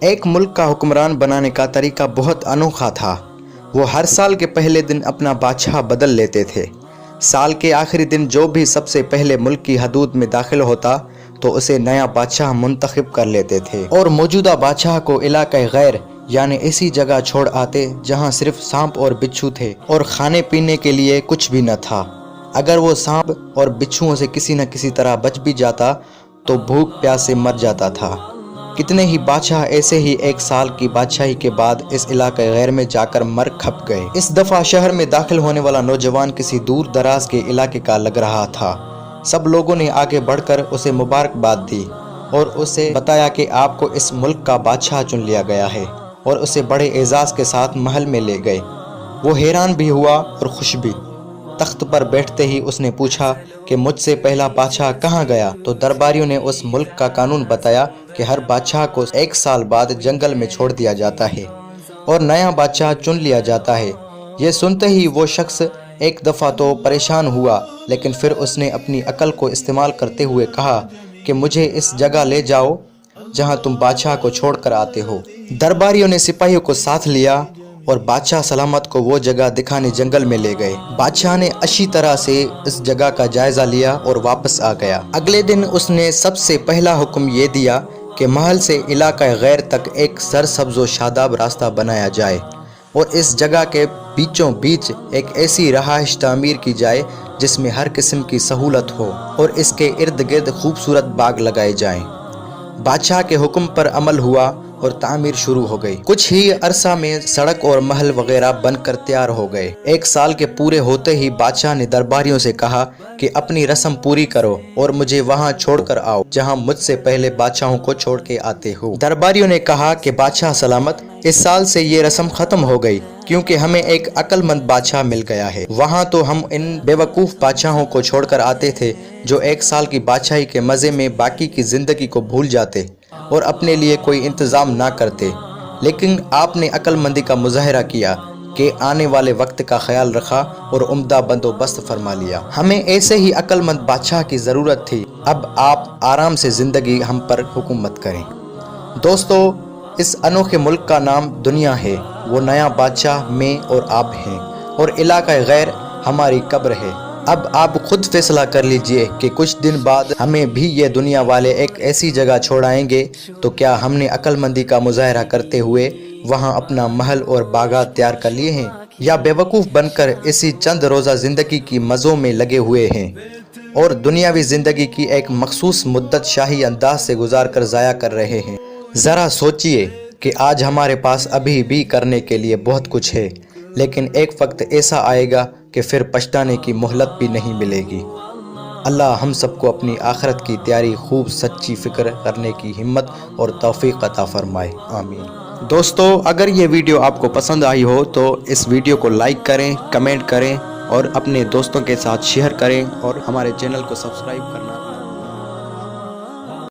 एक मुल्क का हुक्मरान बनाने का तरीका बहुत अनोखा था। वो हर साल के पहले दिन अपना बादशाह बदल लेते थे। साल के आखिरी दिन जो भी सबसे पहले मुल्क की हदूद में दाखिल होता तो उसे नया बादशाह मुंतखब कर लेते थे और मौजूदा बादशाह को इलाक़े गैर यानी ऐसी जगह छोड़ आते जहां सिर्फ सांप और बिच्छू थे और खाने पीने के लिए कुछ भी न था। अगर वो सांप और बिच्छुओं से किसी न किसी तरह बच भी जाता तो भूख प्यास से मर जाता था। कितने ही बादशाह ऐसे ही एक साल की बादशाही के बाद इस इलाके गैर में जाकर मर खप गए। इस दफ़ा शहर में दाखिल होने वाला नौजवान किसी दूर दराज के इलाके का लग रहा था। सब लोगों ने आगे बढ़कर उसे मुबारकबाद दी और उसे बताया कि आपको इस मुल्क का बादशाह चुन लिया गया है और उसे बड़े एजाज़ के साथ महल में ले गए। वो हैरान भी हुआ और खुश भी। तख्त पर बैठते ही उसने पूछा कि मुझसे पहला बादशाह कहाँ गया? तो दरबारियों ने उस मुल्क का कानून बताया कि हर बादशाह को 1 साल बाद जंगल में छोड़ दिया जाता है और नया बादशाह चुन लिया जाता है। ये सुनते ही वो शख्स एक दफ़ा तो परेशान हुआ, लेकिन फिर उसने अपनी अकल को इस्तेमाल करते हुए कहा कि मुझे इस जगह ले जाओ जहां तुम बादशाह को छोड़ कर आते हो। दरबारियों ने सिपाहियों को साथ लिया और बादशाह सलामत को वो जगह दिखाने जंगल में ले गए। बादशाह ने अच्छी तरह से इस जगह का जायजा लिया और वापस आ गया। अगले दिन उसने सबसे पहला हुक्म ये दिया कि महल से इलाका गैर तक एक सरसब्ज़ व शादाब रास्ता बनाया जाए और इस जगह के बीचों बीच एक ऐसी रहाइश तामीर की जाए जिसमें हर किस्म की सहूलत हो और इसके इर्द गिर्द खूबसूरत बाग लगाए जाएं। बादशाह के हुक्म पर अमल हुआ और तामीर शुरू हो गई। कुछ ही अरसा में सड़क और महल वगैरह बनकर तैयार हो गए। 1 साल के पूरे होते ही बादशाह ने दरबारियों से कहा कि अपनी रस्म पूरी करो और मुझे वहां छोड़कर आओ जहां मुझसे पहले बादशाहों को छोड़ के आते हो। दरबारियों ने कहा कि बादशाह सलामत, इस साल से ये रस्म खत्म हो गई क्योंकि हमें एक अक्लमंद बादशाह मिल गया है। वहाँ तो हम इन बेवकूफ़ बादशाहों को छोड़कर आते थे जो 1 साल की बादशाही के मज़े में बाकी की ज़िंदगी को भूल जाते और अपने लिए कोई इंतज़ाम ना करते, लेकिन आपने अक्लमंदी का मुजाहरा किया कि आने वाले वक्त का ख्याल रखा और उम्दा बंदोबस्त फरमा लिया। हमें ऐसे ही अक्लमंद बादशाह की ज़रूरत थी। अब आप आराम से ज़िंदगी हम पर हुकूमत करें। दोस्तों, इस अनोखे मुल्क का नाम दुनिया है। वो नया बादशाह मैं और आप हैं और इलाका गैर हमारी कब्र है। अब आप खुद फैसला कर लीजिए कि कुछ दिन बाद हमें भी ये दुनिया वाले एक ऐसी जगह छोड़ाएंगे तो क्या हमने अक्लमंदी का मुजाहरा करते हुए वहाँ अपना महल और बागात तैयार कर लिए हैं, या बेवकूफ़ बनकर इसी चंद रोज़ा ज़िंदगी की मज़ों में लगे हुए हैं और दुनियावी ज़िंदगी की एक मखसूस मुद्दत शाही अंदाज से गुजार कर ज़ाया कर रहे हैं। ज़रा सोचिए कि आज हमारे पास अभी भी करने के लिए बहुत कुछ है, लेकिन एक वक्त ऐसा आएगा कि फिर पछताने की मोहलत भी नहीं मिलेगी। अल्लाह हम सबको अपनी आखिरत की तैयारी खूब सच्ची फ़िक्र करने की हिम्मत और तौफीक अता फरमाए, आमीन। दोस्तों, अगर ये वीडियो आपको पसंद आई हो तो इस वीडियो को लाइक करें, कमेंट करें और अपने दोस्तों के साथ शेयर करें और हमारे चैनल को सब्सक्राइब करना